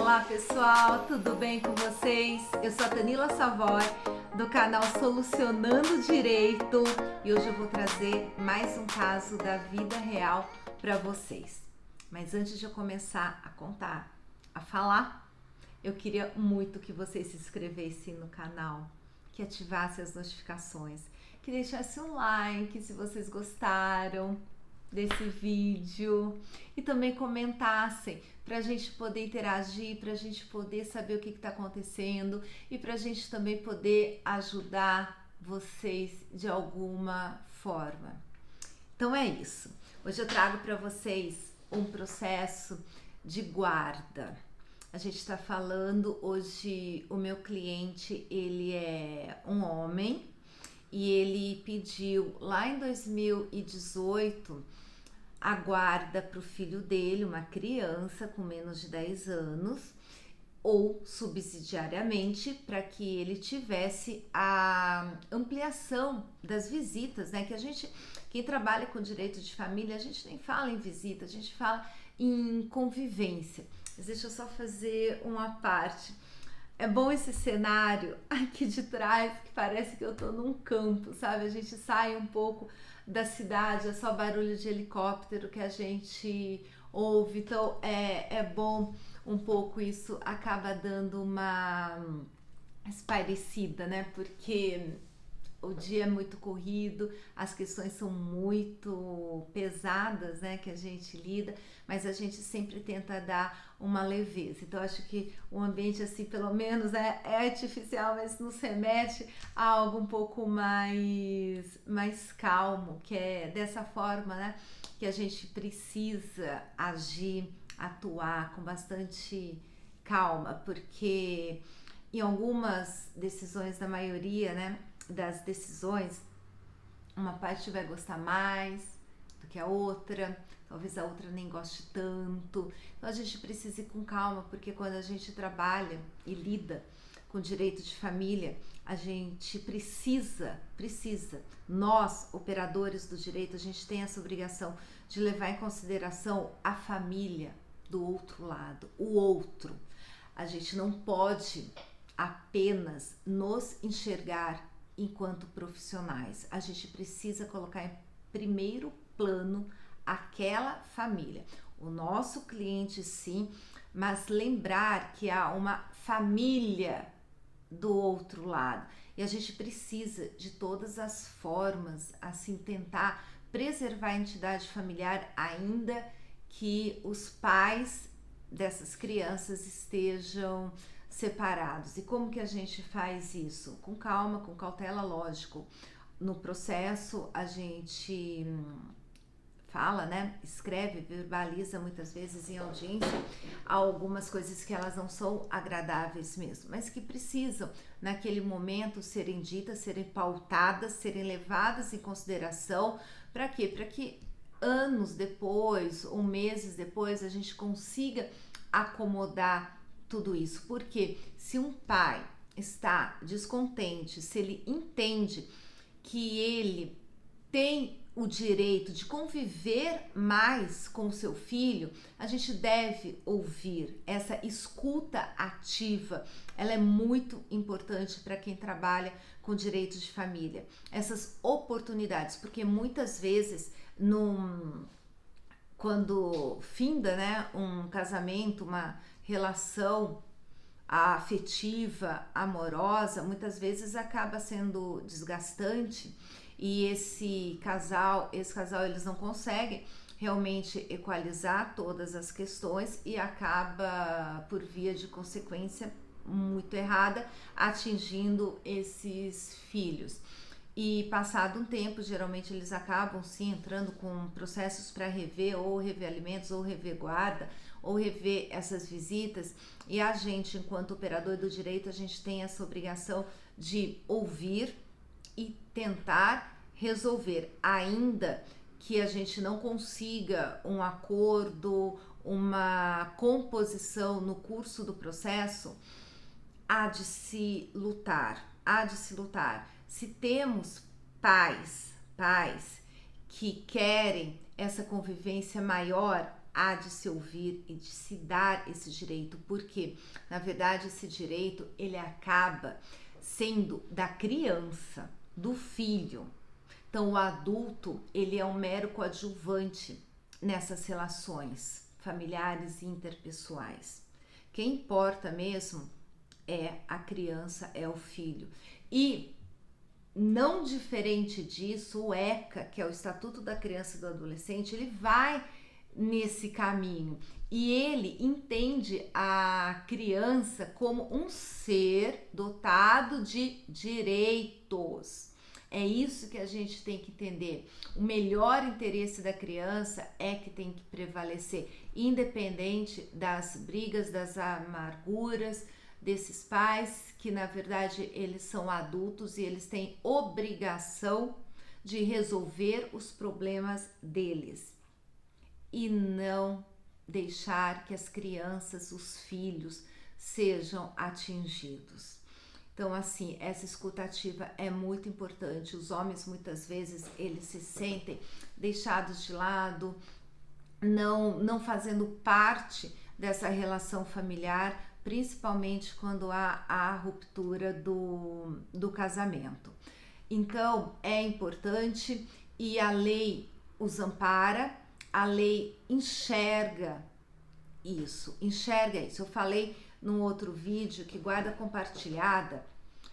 Olá pessoal, tudo bem com vocês? Eu sou a Tanila Savoy do canal Solucionando Direito e hoje eu vou trazer mais um caso da vida real para vocês. Mas antes de eu começar a contar, a falar, eu queria muito que vocês se inscrevessem no canal, que ativassem as notificações, que deixassem um like se vocês gostaram desse vídeo e também comentassem para a gente poder interagir, para a gente poder saber o que está acontecendo e para a gente também poder ajudar vocês de alguma forma. Então é isso. Hoje eu trago para vocês um processo de guarda. A gente está falando hoje, o meu cliente, ele é um homem e ele pediu lá em 2018 a guarda para o filho dele, uma criança com menos de 10 anos, ou subsidiariamente para que ele tivesse a ampliação das visitas, né? Que a gente, quem trabalha com direito de família, a gente nem fala em visita, a gente fala em convivência. Mas deixa eu só fazer uma parte. É bom esse cenário aqui de trás, que parece que eu tô num campo, sabe? A gente sai um pouco da cidade, é só barulho de helicóptero que a gente ouve, então é bom um pouco, isso acaba dando uma espairecida, né? Porque o dia é muito corrido, as questões são muito pesadas, né, que a gente lida, mas a gente sempre tenta dar uma leveza. Então, acho que o ambiente, assim, pelo menos é artificial, mas nos remete a algo um pouco mais calmo, que é dessa forma, né, que a gente precisa agir, atuar com bastante calma, porque em algumas decisões, da maioria, né, das decisões, uma parte vai gostar mais do que a outra, talvez a outra nem goste tanto. Então a gente precisa ir com calma, porque quando a gente trabalha e lida com direito de família, a gente precisa, nós, operadores do direito, a gente tem essa obrigação de levar em consideração a família do outro lado, o outro. A gente não pode apenas nos enxergar enquanto profissionais, a gente precisa colocar em primeiro plano aquela família, o nosso cliente, sim, mas lembrar que há uma família do outro lado e a gente precisa de todas as formas, assim, tentar preservar a entidade familiar, ainda que os pais dessas crianças estejam separados. E como que a gente faz isso? Com calma, com cautela, lógico. No processo a gente fala, né? Escreve, verbaliza muitas vezes em audiência algumas coisas que elas não são agradáveis mesmo, mas que precisam naquele momento serem ditas, serem pautadas, serem levadas em consideração. Para quê? Para que anos depois ou meses depois a gente consiga acomodar tudo isso. Porque se um pai está descontente, se ele entende que ele tem o direito de conviver mais com o seu filho, a gente deve ouvir. Essa escuta ativa, ela é muito importante para quem trabalha com direito de família. Essas oportunidades, porque muitas vezes quando finda, né, um casamento, uma relação afetiva, amorosa, muitas vezes acaba sendo desgastante e esse casal eles não conseguem realmente equalizar todas as questões e acaba, por via de consequência muito errada, atingindo esses filhos. E passado um tempo, geralmente eles acabam sim entrando com processos para rever, ou rever alimentos, ou rever guarda, ou rever essas visitas. E a gente, enquanto operador do direito, a gente tem essa obrigação de ouvir e tentar resolver, ainda que a gente não consiga um acordo, uma composição no curso do processo. Há de se lutar. Se temos pais que querem essa convivência maior, há de se ouvir e de se dar esse direito, porque na verdade esse direito ele acaba sendo da criança, do filho. Então o adulto ele é um mero coadjuvante nessas relações familiares e interpessoais. Quem importa mesmo é a criança, é o filho. E não diferente disso, o ECA, que é o Estatuto da Criança e do Adolescente, ele vai nesse caminho e ele entende a criança como um ser dotado de direitos. É isso que a gente tem que entender. O melhor interesse da criança é que tem que prevalecer, independente das brigas, das amarguras desses pais, que na verdade eles são adultos e eles têm obrigação de resolver os problemas deles e não deixar que as crianças, os filhos, sejam atingidos. Então, assim, essa escutativa é muito importante. Os homens, muitas vezes, eles se sentem deixados de lado, não fazendo parte dessa relação familiar, principalmente quando há a ruptura do casamento. Então, é importante e a lei os ampara, a lei enxerga isso. Eu falei num outro vídeo que guarda compartilhada,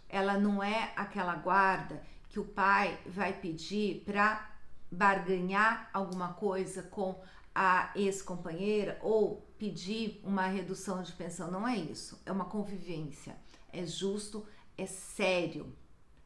ela não é aquela guarda que o pai vai pedir para barganhar alguma coisa com a ex-companheira ou pedir uma redução de pensão. Não é isso, é uma convivência, é justo, é sério,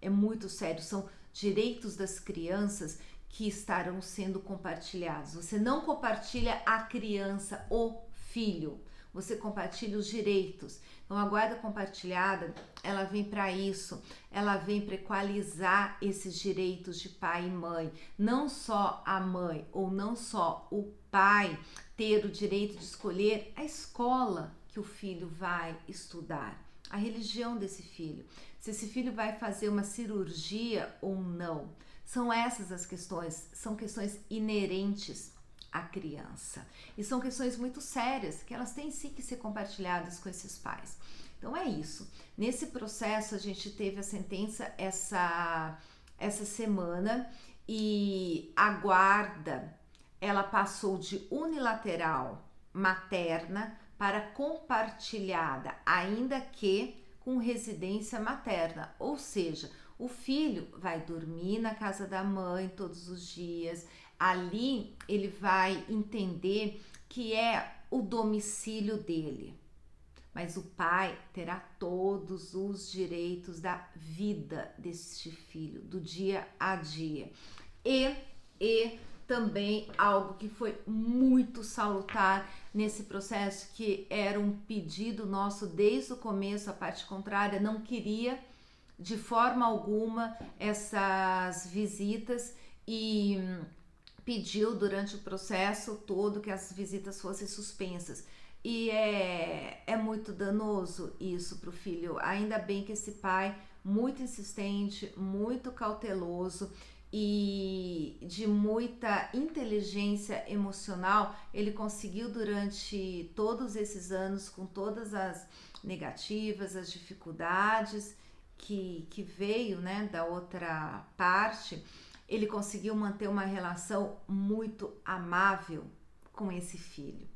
é muito sério, são direitos das crianças que estarão sendo compartilhados. Você não compartilha a criança, o filho, você compartilha os direitos. Então a guarda compartilhada, ela vem para isso, ela vem para equalizar esses direitos de pai e mãe. Não só a mãe ou não só o pai ter o direito de escolher a escola que o filho vai estudar, a religião desse filho, se esse filho vai fazer uma cirurgia ou não. São essas as questões, são questões inerentes à criança. E são questões muito sérias, que elas têm sim que ser compartilhadas com esses pais. Então é isso. Nesse processo a gente teve a sentença essa semana e a guarda, ela passou de unilateral materna para compartilhada, ainda que com residência materna, ou seja, o filho vai dormir na casa da mãe todos os dias, ali ele vai entender que é o domicílio dele, mas o pai terá todos os direitos da vida deste filho, do dia a dia. E também algo que foi muito salutar nesse processo, que era um pedido nosso desde o começo, a parte contrária não queria de forma alguma essas visitas e pediu durante o processo todo que as visitas fossem suspensas. E é muito danoso isso para o filho. Ainda bem que esse pai, muito insistente, muito cauteloso e de muita inteligência emocional, ele conseguiu durante todos esses anos, com todas as negativas, as dificuldades que veio, né, da outra parte, ele conseguiu manter uma relação muito amável com esse filho.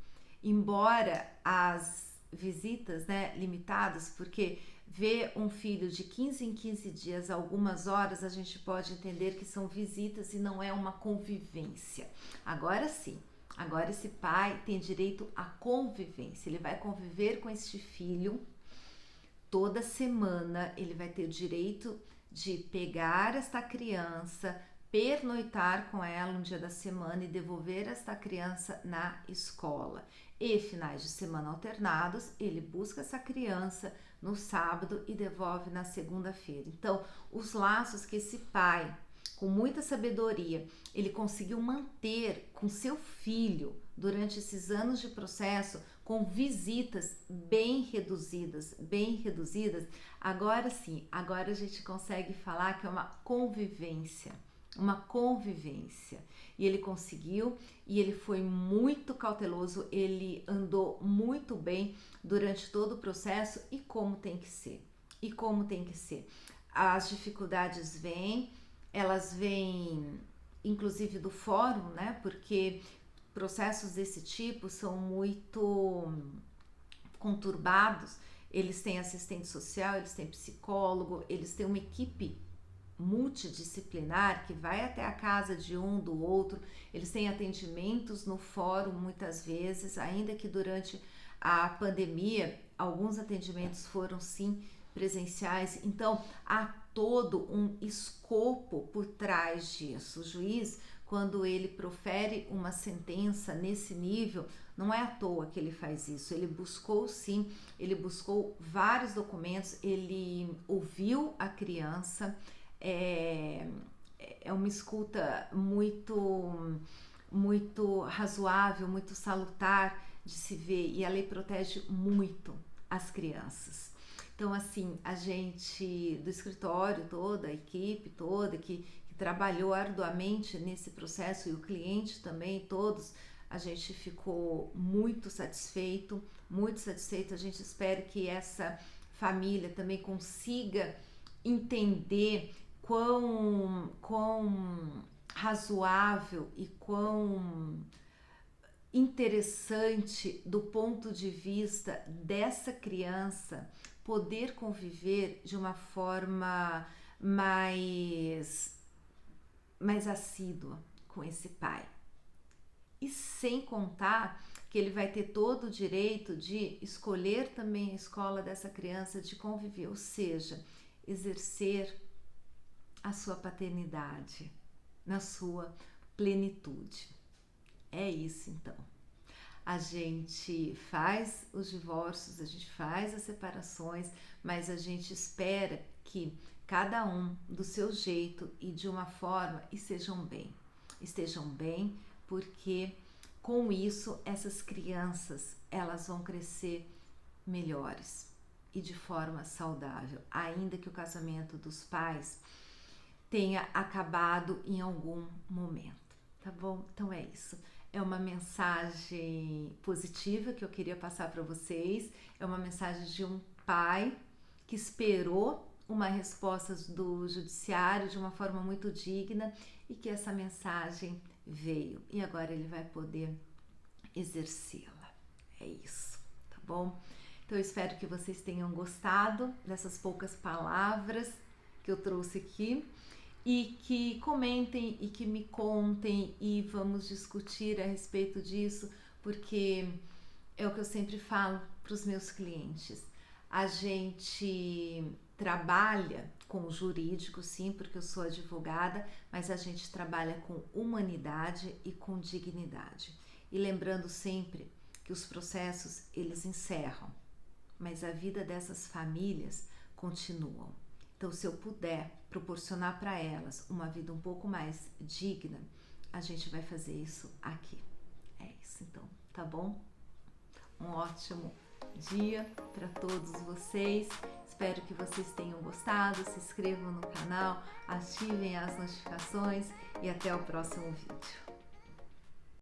Embora as visitas, né, limitadas, porque ver um filho de 15 em 15 dias, algumas horas, a gente pode entender que são visitas e não é uma convivência. Agora sim, agora esse pai tem direito à convivência, ele vai conviver com este filho toda semana, ele vai ter o direito de pegar esta criança, pernoitar com ela um dia da semana e devolver esta criança na escola. E finais de semana alternados, ele busca essa criança no sábado e devolve na segunda-feira. Então, os laços que esse pai, com muita sabedoria, ele conseguiu manter com seu filho durante esses anos de processo, com visitas bem reduzidas, agora sim, agora a gente consegue falar que é uma convivência. uma convivência. E ele conseguiu, e ele foi muito cauteloso, ele andou muito bem durante todo o processo, e como tem que ser. E como tem que ser. As dificuldades vêm, elas vêm inclusive do fórum, né? Porque processos desse tipo são muito conturbados. Eles têm assistente social, eles têm psicólogo, eles têm uma equipe multidisciplinar que vai até a casa de um, do outro. Eles têm atendimentos no fórum muitas vezes, ainda que durante a pandemia alguns atendimentos foram sim presenciais. Então há todo um escopo por trás disso. O juiz, quando ele profere uma sentença nesse nível, não é à toa que ele faz isso. Ele buscou sim, ele buscou vários documentos, ele ouviu a criança. É uma escuta muito razoável, muito salutar de se ver, e a lei protege muito as crianças. Então, assim, a gente do escritório toda, a equipe toda que trabalhou arduamente nesse processo, e o cliente também, todos, a gente ficou muito satisfeito, muito satisfeito. A gente espera que essa família também consiga entender quão razoável e quão interessante do ponto de vista dessa criança poder conviver de uma forma mais assídua com esse pai. E sem contar que ele vai ter todo o direito de escolher também a escola dessa criança, de conviver, ou seja, exercer a sua paternidade na sua plenitude. É isso então. A gente faz os divórcios, a gente faz as separações, mas a gente espera que cada um do seu jeito e de uma forma estejam bem, porque com isso essas crianças elas vão crescer melhores e de forma saudável, ainda que o casamento dos pais tenha acabado em algum momento, tá bom? Então é isso. É uma mensagem positiva que eu queria passar para vocês. É uma mensagem de um pai que esperou uma resposta do judiciário de uma forma muito digna, e que essa mensagem veio e agora ele vai poder exercê-la. É isso, tá bom? Então eu espero que vocês tenham gostado dessas poucas palavras que eu trouxe aqui, e que comentem e que me contem, e vamos discutir a respeito disso, porque é o que eu sempre falo para os meus clientes. A gente trabalha com o jurídico, sim, porque eu sou advogada, mas a gente trabalha com humanidade e com dignidade. E lembrando sempre que os processos, eles encerram, mas a vida dessas famílias continuam. Então, se eu puder proporcionar para elas uma vida um pouco mais digna, a gente vai fazer isso aqui. É isso então, tá bom? Um ótimo dia para todos vocês. Espero que vocês tenham gostado. Se inscrevam no canal, ativem as notificações e até o próximo vídeo.